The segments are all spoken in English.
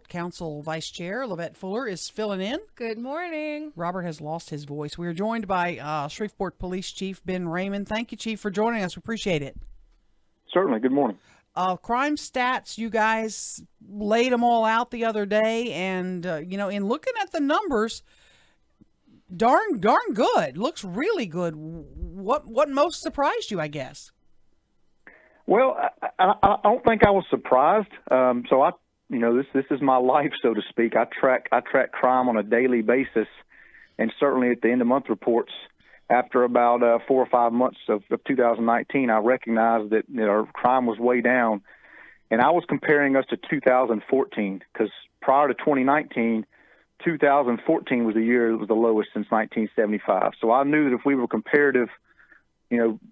Council Vice Chair Lavette Fuller is filling in. Good morning. Robert has lost his voice. We are joined by Shreveport Police Chief Ben Raymond. Thank you, Chief, for joining us. We appreciate it. Certainly. Good morning. Crime stats, you guys laid them all out the other day, and in looking at the numbers, darn good. Looks really good. What most surprised you, I guess? Well, I don't think I was surprised. This is my life, so to speak. I track crime on a daily basis, and certainly at the end of month reports, after about 4 or 5 months of 2019, I recognized that our crime was way down, and I was comparing us to 2014 because prior to 2019, 2014 was the year that was the lowest since 1975. So I knew that if we were comparative,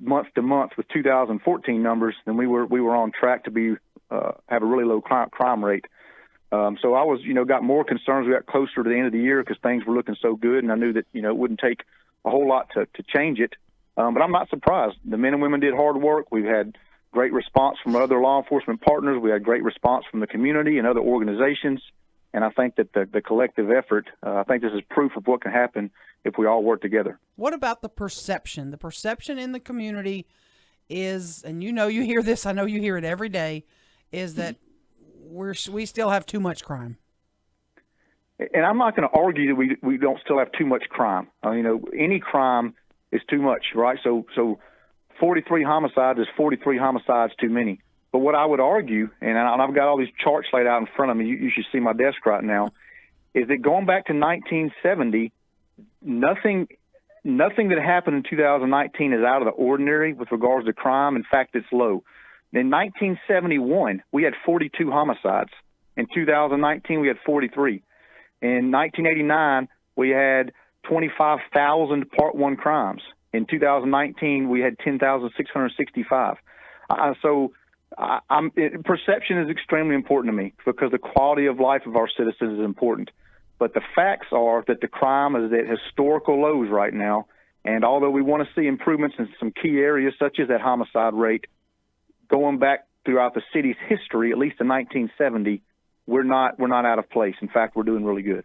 month to month with 2014 numbers, then we were on track to have a really low crime rate. So I was, got more concerns. We got closer to the end of the year because things were looking so good, and I knew that, it wouldn't take a whole lot to change it. But I'm not surprised. The men and women did hard work. We've had great response from other law enforcement partners. We had great response from the community and other organizations. And I think that the collective effort, I think this is proof of what can happen if we all work together. What about the perception? The perception in the community is, and you hear this, I know you hear it every day, is that we still have too much crime. And I'm not going to argue that we don't still have too much crime. Any crime is too much, right? So 43 homicides is 43 homicides too many. But what I would argue, and I've got all these charts laid out in front of me, you should see my desk right now, is that going back to 1970, nothing that happened in 2019 is out of the ordinary with regards to crime. In fact, it's low. In 1971, we had 42 homicides. In 2019, we had 43. In 1989, we had 25,000 Part 1 crimes. In 2019, we had 10,665. Perception is extremely important to me because the quality of life of our citizens is important. But the facts are that the crime is at historical lows right now. And although we want to see improvements in some key areas, such as that homicide rate, going back throughout the city's history, at least in 1970, we're not out of place. In fact, we're doing really good.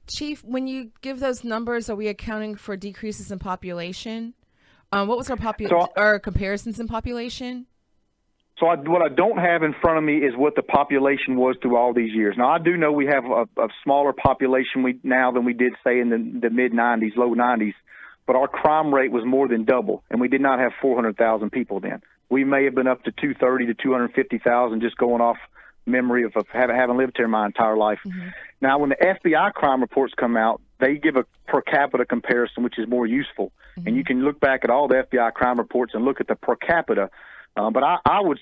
Chief, when you give those numbers, are we accounting for decreases in population? What was our comparisons in population? What I don't have in front of me is what the population was through all these years. Now, I do know we have a smaller population now than we did, say, in the mid-'90s, low '90s, but our crime rate was more than double, and we did not have 400,000 people then. We may have been up to 230 to 250,000 just going off memory of having lived here my entire life. Mm-hmm. Now, when the FBI crime reports come out, they give a per capita comparison, which is more useful. Mm-hmm. And you can look back at all the FBI crime reports and look at the per capita. But I would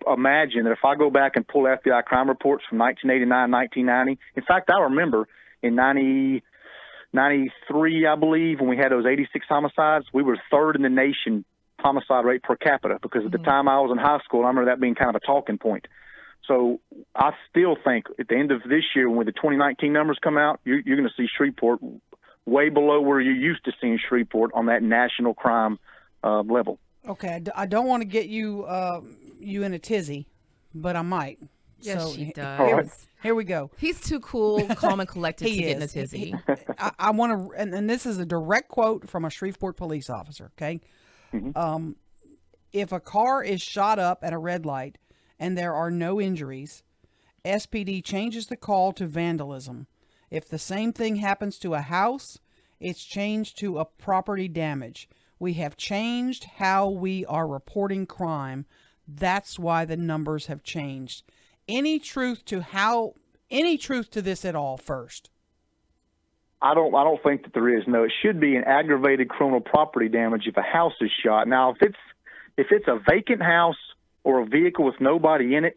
imagine that if I go back and pull FBI crime reports from 1989, 1990, in fact, I remember in 93, I believe, when we had those 86 homicides, we were third in the nation homicide rate per capita because at the time I was in high school, I remember that being kind of a talking point. So I still think at the end of this year, when the 2019 numbers come out, you're going to see Shreveport way below where you're used to seeing Shreveport on that national crime level. Okay, I don't want to get you in a tizzy, but I might. Yes, she does. Here we go. He's too cool, calm, and collected to get in a tizzy. I want to, and this is a direct quote from a Shreveport police officer, okay? Mm-hmm. If a car is shot up at a red light and there are no injuries, SPD changes the call to vandalism. If the same thing happens to a house, it's changed to a property damage. We have changed how we are reporting crime. That's why the numbers have changed. Any truth to this at all first? I don't think that there is. No, it should be an aggravated criminal property damage if a house is shot. Now, if it's a vacant house or a vehicle with nobody in it,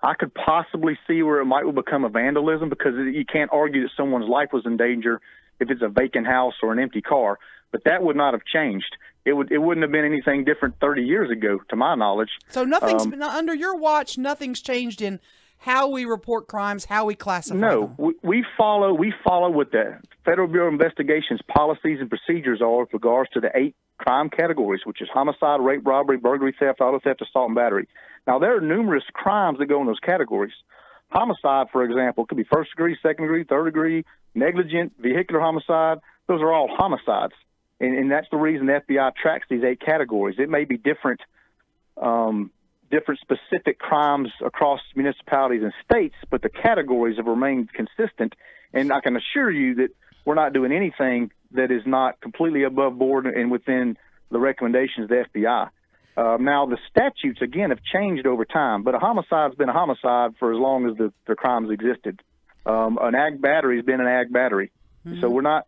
I could possibly see where it might become a vandalism because you can't argue that someone's life was in danger if it's a vacant house or an empty car. But that would not have changed. It wouldn't have been anything different 30 years ago, to my knowledge. So nothing's under your watch. Nothing's changed in how we report crimes, how we classify them. No, we follow what the Federal Bureau of Investigation's policies and procedures are with regards to the 8 crime categories, which is homicide, rape, robbery, burglary, theft, auto theft, assault, and battery. Now, there are numerous crimes that go in those categories. Homicide, for example, could be first degree, second degree, third degree, negligent, vehicular homicide. Those are all homicides. And that's the reason the FBI tracks these 8 categories. It may be different specific crimes across municipalities and states, but the categories have remained consistent. And I can assure you that we're not doing anything that is not completely above board and within the recommendations of the FBI. Now, the statutes, again, have changed over time, but a homicide's been a homicide for as long as the crimes existed. An ag battery has been an ag battery. Mm-hmm. So we're not,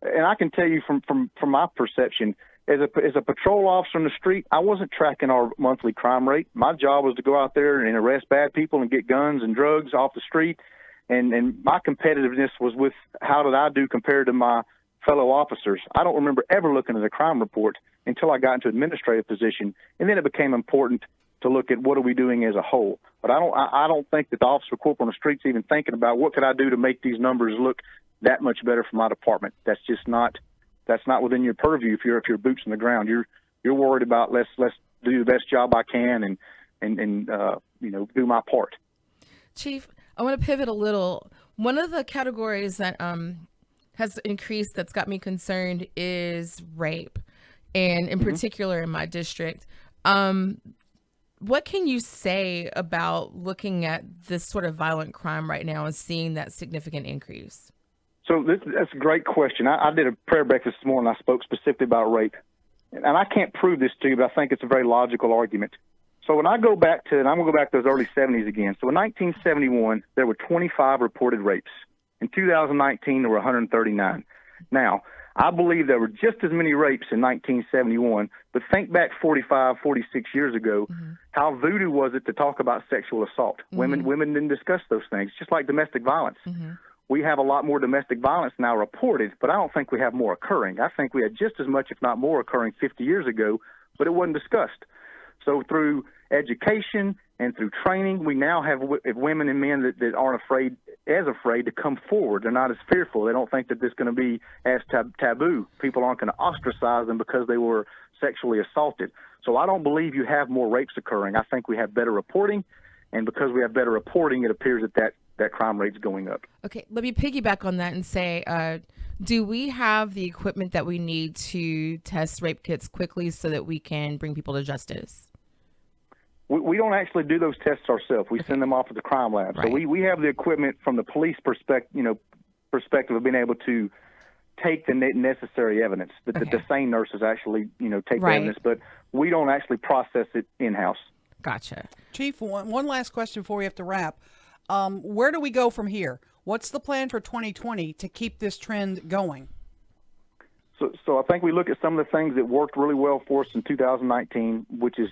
and I can tell you from my perception, as a patrol officer in the street, I wasn't tracking our monthly crime rate. My job was to go out there and arrest bad people and get guns and drugs off the street. And my competitiveness was with how did I do compared to my fellow officers. I don't remember ever looking at a crime report until I got into administrative position, and then it became important to look at what are we doing as a whole. But I don't think that the officer corporal on the street's even thinking about what could I do to make these numbers look that much better for my department. That's just not within your purview. If you're boots on the ground, you're worried about let's do the best job I can and do my part. Chief, I want to pivot a little. One of the categories that has increased that's got me concerned is rape, and in particular in my district. What can you say about looking at this sort of violent crime right now and seeing that significant increase? So that's a great question. I did a prayer breakfast this morning. I spoke specifically about rape. And I can't prove this to you, but I think it's a very logical argument. So when I go back to, and I'm going to go back to those early 70s again. So in 1971, there were 25 reported rapes. In 2019, there were 139. Now, I believe there were just as many rapes in 1971, but think back 45, 46 years ago, how voodoo was it to talk about sexual assault? Women didn't discuss those things, just like domestic violence. We have a lot more domestic violence now reported, but I don't think we have more occurring. I think we had just as much, if not more, occurring 50 years ago, but it wasn't discussed. So through education and through training, we now have women and men that aren't afraid to come forward. They're not as fearful. They don't think that this is going to be as taboo. People aren't going to ostracize them because they were sexually assaulted. So I don't believe you have more rapes occurring. I think we have better reporting, and because we have better reporting, it appears that crime rate's going up. Okay, let me piggyback on that and say, do we have the equipment that we need to test rape kits quickly so that we can bring people to justice? We don't actually do those tests ourselves. We send them off to the crime lab. Right. So we have the equipment from the police perspective of being able to take the necessary evidence. The sane nurses actually, take the evidence, but we don't actually process it in-house. Gotcha. Chief, one last question before we have to wrap. Where do we go from here? What's the plan for 2020 to keep this trend going? So I think we look at some of the things that worked really well for us in 2019, which is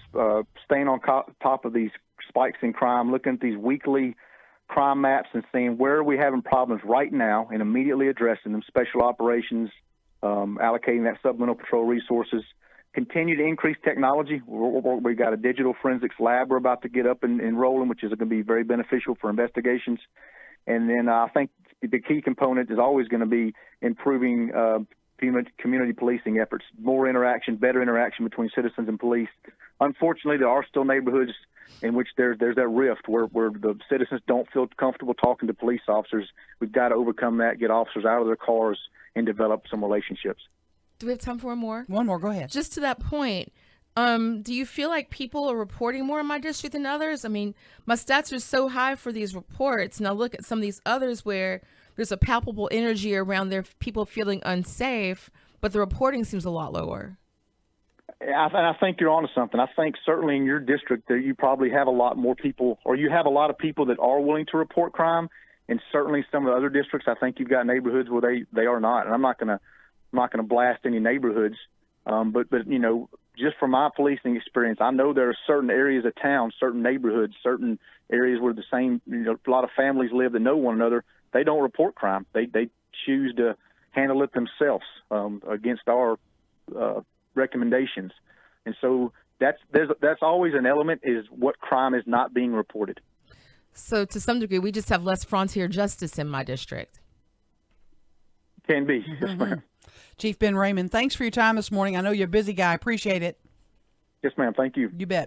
staying on top of these spikes in crime, looking at these weekly crime maps and seeing where are we having problems right now and immediately addressing them, special operations, allocating that supplemental patrol resources, continue to increase technology. We've got a digital forensics lab we're about to get up and rolling, which is going to be very beneficial for investigations. And then I think the key component is always going to be improving community policing efforts, more interaction, better interaction between citizens and police. Unfortunately, there are still neighborhoods in which there's that rift where the citizens don't feel comfortable talking to police officers. We've got to overcome that, get officers out of their cars, and develop some relationships. Do we have time for one more? One more, go ahead. Just to that point, do you feel like people are reporting more in my district than others? I mean, my stats are so high for these reports, and I look at some of these others where there's a palpable energy around their people feeling unsafe, but the reporting seems a lot lower. I think you're onto something. I think certainly in your district there you probably have a lot more people, or you have a lot of people that are willing to report crime, and certainly some of the other districts I think you've got neighborhoods where they are not. And I'm not going to blast any neighborhoods, but just from my policing experience, I know there are certain areas of town, certain neighborhoods, certain areas where a lot of families live that know one another. They don't report crime. They choose to handle it themselves against our recommendations. And so that's always an element, is what crime is not being reported. So to some degree, we just have less frontier justice in my district. Can be. Yes, ma'am. Chief Ben Raymond, thanks for your time this morning. I know you're a busy guy. Appreciate it. Yes, ma'am. Thank you. You bet.